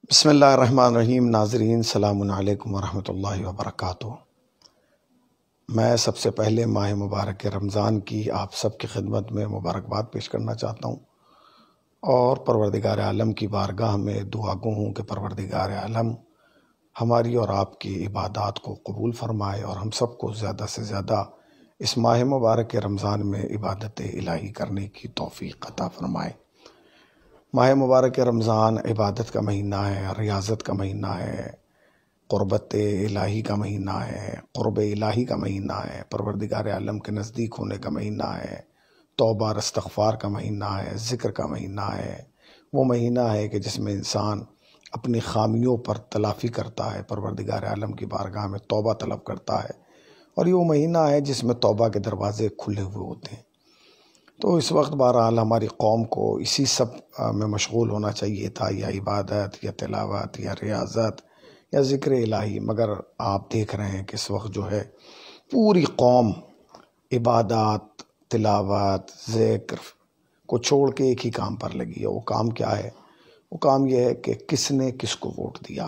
بسم اللہ الرحمن الرحیم۔ ناظرین السلام علیکم ورحمۃ اللہ وبرکاتہ۔ میں سب سے پہلے ماہ مبارک رمضان کی آپ سب کی خدمت میں مبارکباد پیش کرنا چاہتا ہوں اور پروردگار عالم کی بارگاہ میں دعا گو ہوں کہ پروردگار عالم ہماری اور آپ کی عبادات کو قبول فرمائے اور ہم سب کو زیادہ سے زیادہ اس ماہ مبارک رمضان میں عبادت الہی کرنے کی توفیق عطا فرمائے۔ ماہ مبارک رمضان عبادت کا مہینہ ہے، ریاضت کا مہینہ ہے، قربت الہی کا مہینہ ہے، قرب الہی کا مہینہ ہے، پروردگار عالم کے نزدیک ہونے کا مہینہ ہے، توبہ اور استغفار کا مہینہ ہے، ذکر کا مہینہ ہے۔ وہ مہینہ ہے کہ جس میں انسان اپنی خامیوں پر تلافی کرتا ہے، پروردگار عالم کی بارگاہ میں توبہ طلب کرتا ہے، اور یہ وہ مہینہ ہے جس میں توبہ کے دروازے کھلے ہوئے ہوتے ہیں۔ تو اس وقت بہرحال ہماری قوم کو اسی سب میں مشغول ہونا چاہیے تھا، یا عبادت یا تلاوت یا ریاضت یا ذکر الہی، مگر آپ دیکھ رہے ہیں کہ اس وقت جو ہے پوری قوم عبادات، تلاوت، ذکر کو چھوڑ کے ایک ہی کام پر لگی ہے۔ وہ کام کیا ہے؟ وہ کام یہ ہے کہ کس نے کس کو ووٹ دیا۔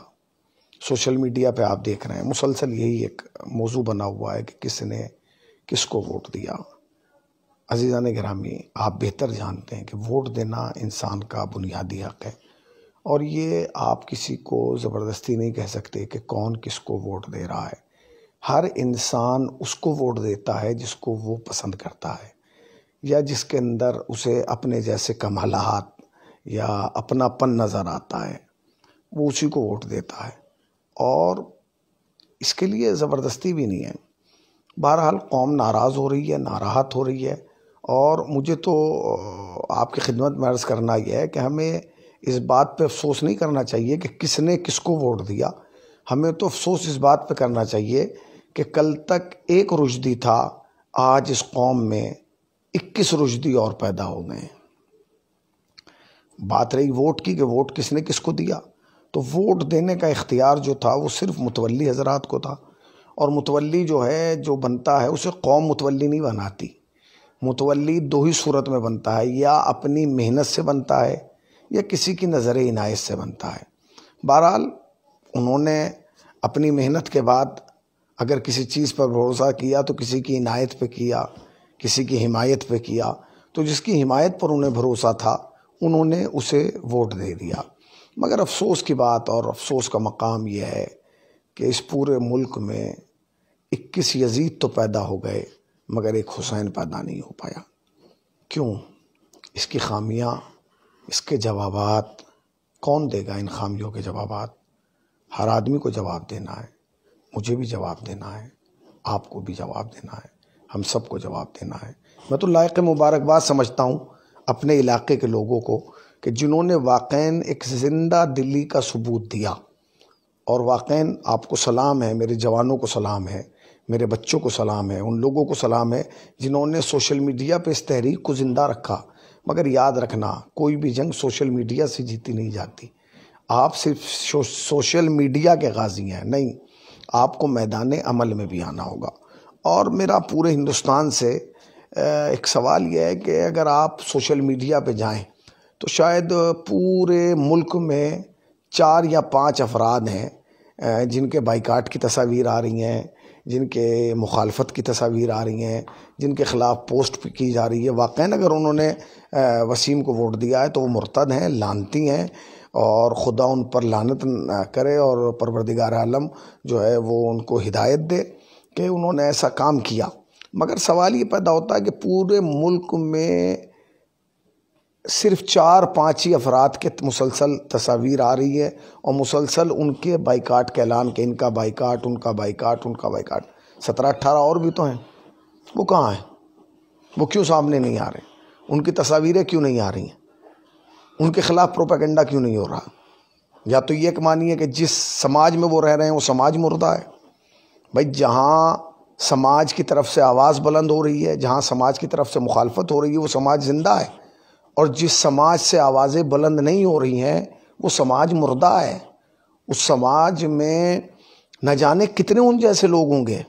سوشل میڈیا پہ آپ دیکھ رہے ہیں مسلسل یہی ایک موضوع بنا ہوا ہے کہ کس نے کس کو ووٹ دیا۔ عزیزان گرامی، آپ بہتر جانتے ہیں کہ ووٹ دینا انسان کا بنیادی حق ہے، اور یہ آپ کسی کو زبردستی نہیں کہہ سکتے کہ کون کس کو ووٹ دے رہا ہے۔ ہر انسان اس کو ووٹ دیتا ہے جس کو وہ پسند کرتا ہے، یا جس کے اندر اسے اپنے جیسے کمالات یا اپنا پن نظر آتا ہے، وہ اسی کو ووٹ دیتا ہے، اور اس کے لیے زبردستی بھی نہیں ہے۔ بہرحال قوم ناراض ہو رہی ہے، ناراحت ہو رہی ہے، اور مجھے تو آپ کی خدمت میں عرض کرنا یہ ہے کہ ہمیں اس بات پہ افسوس نہیں کرنا چاہیے کہ کس نے کس کو ووٹ دیا۔ ہمیں تو افسوس اس بات پہ کرنا چاہیے کہ کل تک ایک رشدی تھا، آج اس قوم میں 21 رشدی اور پیدا ہو گئے ہیں۔ بات رہی ووٹ کی کہ ووٹ کس نے کس کو دیا، تو ووٹ دینے کا اختیار جو تھا وہ صرف متولی حضرات کو تھا، اور متولی جو ہے جو بنتا ہے اسے قوم متولی نہیں بناتی۔ متولی دو ہی صورت میں بنتا ہے، یا اپنی محنت سے بنتا ہے یا کسی کی نظر عنایت سے بنتا ہے۔ بہرحال انہوں نے اپنی محنت کے بعد اگر کسی چیز پر بھروسہ کیا تو کسی کی عنایت پہ کیا، کسی کی حمایت پہ کیا، تو جس کی حمایت پر انہیں بھروسہ تھا انہوں نے اسے ووٹ دے دیا۔ مگر افسوس کی بات اور افسوس کا مقام یہ ہے کہ اس پورے ملک میں 21 یزید تو پیدا ہو گئے مگر ایک حسین پیدا نہیں ہو پایا۔ کیوں؟ اس کی خامیاں، اس کے جوابات کون دے گا؟ ان خامیوں کے جوابات ہر آدمی کو جواب دینا ہے، مجھے بھی جواب دینا ہے، آپ کو بھی جواب دینا ہے، ہم سب کو جواب دینا ہے۔ میں تو لائق مبارکباد سمجھتا ہوں اپنے علاقے کے لوگوں کو کہ جنہوں نے واقعاً ایک زندہ دلی کا ثبوت دیا، اور واقعاً آپ کو سلام ہے، میرے جوانوں کو سلام ہے، میرے بچوں کو سلام ہے، ان لوگوں کو سلام ہے جنہوں نے سوشل میڈیا پہ اس تحریک کو زندہ رکھا۔ مگر یاد رکھنا، کوئی بھی جنگ سوشل میڈیا سے جیتی نہیں جاتی۔ آپ صرف سوشل میڈیا کے غازی ہیں نہیں، آپ کو میدان عمل میں بھی آنا ہوگا۔ اور میرا پورے ہندوستان سے ایک سوال یہ ہے کہ اگر آپ سوشل میڈیا پہ جائیں تو شاید پورے ملک میں 4 یا 5 افراد ہیں جن کے بائیکاٹ کی تصاویر آ رہی ہیں، جن کے مخالفت کی تصاویر آ رہی ہیں، جن کے خلاف پوسٹ کی جا رہی ہے۔ واقعاً اگر انہوں نے وسیم کو ووٹ دیا ہے تو وہ مرتد ہیں، لعنتی ہیں، اور خدا ان پر لعنت کرے، اور پروردگار عالم جو ہے وہ ان کو ہدایت دے کہ انہوں نے ایسا کام کیا۔ مگر سوال یہ پیدا ہوتا ہے کہ پورے ملک میں صرف 4-5 ہی افراد کے مسلسل تصاویر آ رہی ہے، اور مسلسل ان کے بائیکاٹ کا اعلان کہ ان کا بائیکاٹ، ان کا بائیکاٹ، ان کا بائیکاٹ۔ 17-18 اور بھی تو ہیں، وہ کہاں ہیں؟ وہ کیوں سامنے نہیں آ رہے؟ ان کی تصاویریں کیوں نہیں آ رہی ہیں؟ ان کے خلاف پروپیگنڈا کیوں نہیں ہو رہا؟ یا تو یہ ایک مانیے کہ جس سماج میں وہ رہ رہے ہیں وہ سماج مردہ ہے۔ بھائی جہاں سماج کی طرف سے آواز بلند ہو رہی ہے، جہاں سماج کی طرف سے مخالفت ہو رہی ہے، وہ سماج زندہ ہے، اور جس سماج سے آوازیں بلند نہیں ہو رہی ہیں وہ سماج مردہ ہے۔ اس سماج میں نہ جانے کتنے ان جیسے لوگ ہوں گے۔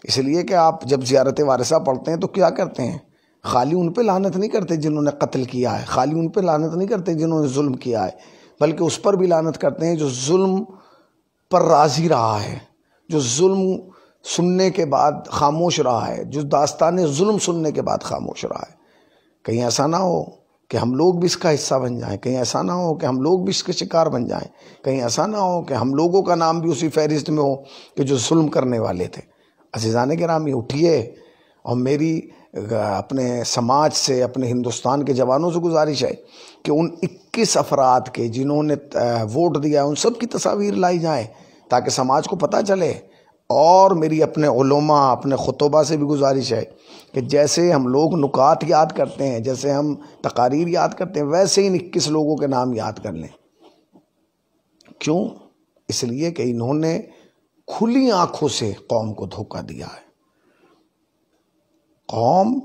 اس لیے کہ آپ جب زیارت وارثہ پڑھتے ہیں تو کیا کرتے ہیں؟ خالی ان پہ لعنت نہیں کرتے جنہوں نے قتل کیا ہے، خالی ان پہ لعنت نہیں کرتے جنہوں نے ظلم کیا ہے، بلکہ اس پر بھی لعنت کرتے ہیں جو ظلم پر راضی رہا ہے، جو ظلم سننے کے بعد خاموش رہا ہے، جو داستان ظلم سننے کے بعد خاموش رہا ہے۔ کہیں ایسا نہ ہو کہ ہم لوگ بھی اس کا حصہ بن جائیں، کہیں ایسا نہ ہو کہ ہم لوگ بھی اس کے شکار بن جائیں، کہیں ایسا نہ ہو کہ ہم لوگوں کا نام بھی اسی فہرست میں ہو کہ جو ظلم کرنے والے تھے۔ عزیزان گرامی، اٹھیے، اور میری اپنے سماج سے، اپنے ہندوستان کے جوانوں سے گزارش ہے کہ ان 21 افراد کے جنہوں نے ووٹ دیا ان سب کی تصاویر لائی جائیں تاکہ سماج کو پتہ چلے۔ اور میری اپنے علماء، اپنے خطبہ سے بھی گزارش ہے کہ جیسے ہم لوگ نکات یاد کرتے ہیں، جیسے ہم تقاریر یاد کرتے ہیں، ویسے ان 21 لوگوں کے نام یاد کر لیں۔ کیوں؟ اس لیے کہ انہوں نے کھلی آنکھوں سے قوم کو دھوکہ دیا ہے۔ قوم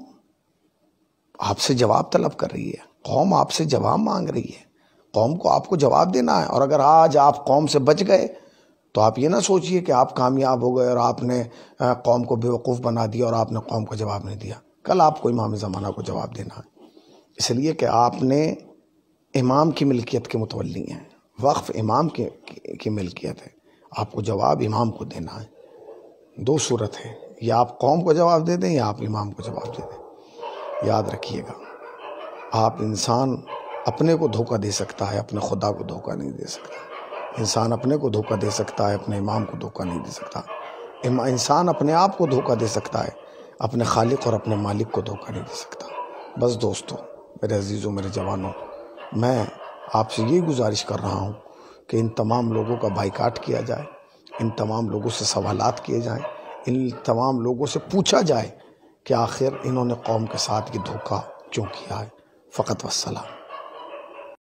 آپ سے جواب طلب کر رہی ہے، قوم آپ سے جواب مانگ رہی ہے، قوم کو آپ کو جواب دینا ہے۔ اور اگر آج آپ قوم سے بچ گئے تو آپ یہ نہ سوچئے کہ آپ کامیاب ہو گئے اور آپ نے قوم کو بیوقوف بنا دیا اور آپ نے قوم کو جواب نہیں دیا۔ کل آپ کو امام زمانہ کو جواب دینا ہے، اس لیے کہ آپ نے امام کی ملکیت کے متولی ہیں، وقف امام کی ملکیت ہے، آپ کو جواب امام کو دینا ہے۔ دو صورت ہے، یا آپ قوم کو جواب دے دیں یا آپ امام کو جواب دے دیں۔ یاد رکھیے گا، آپ انسان اپنے کو دھوکہ دے سکتا ہے، اپنے خدا کو دھوکہ نہیں دے سکتا۔ انسان اپنے کو دھوکہ دے سکتا ہے، اپنے امام کو دھوکہ نہیں دے سکتا۔ انسان اپنے آپ کو دھوکہ دے سکتا ہے، اپنے خالق اور اپنے مالک کو دھوکہ نہیں دے سکتا۔ بس دوستو، میرے عزیزوں، میرے جوانوں، میں آپ سے یہی گزارش کر رہا ہوں کہ ان تمام لوگوں کا بائیکاٹ کیا جائے، ان تمام لوگوں سے سوالات کیے جائیں، ان تمام لوگوں سے پوچھا جائے کہ آخر انہوں نے قوم کے ساتھ یہ دھوکہ کیوں کیا ہے۔ فقط والسلام۔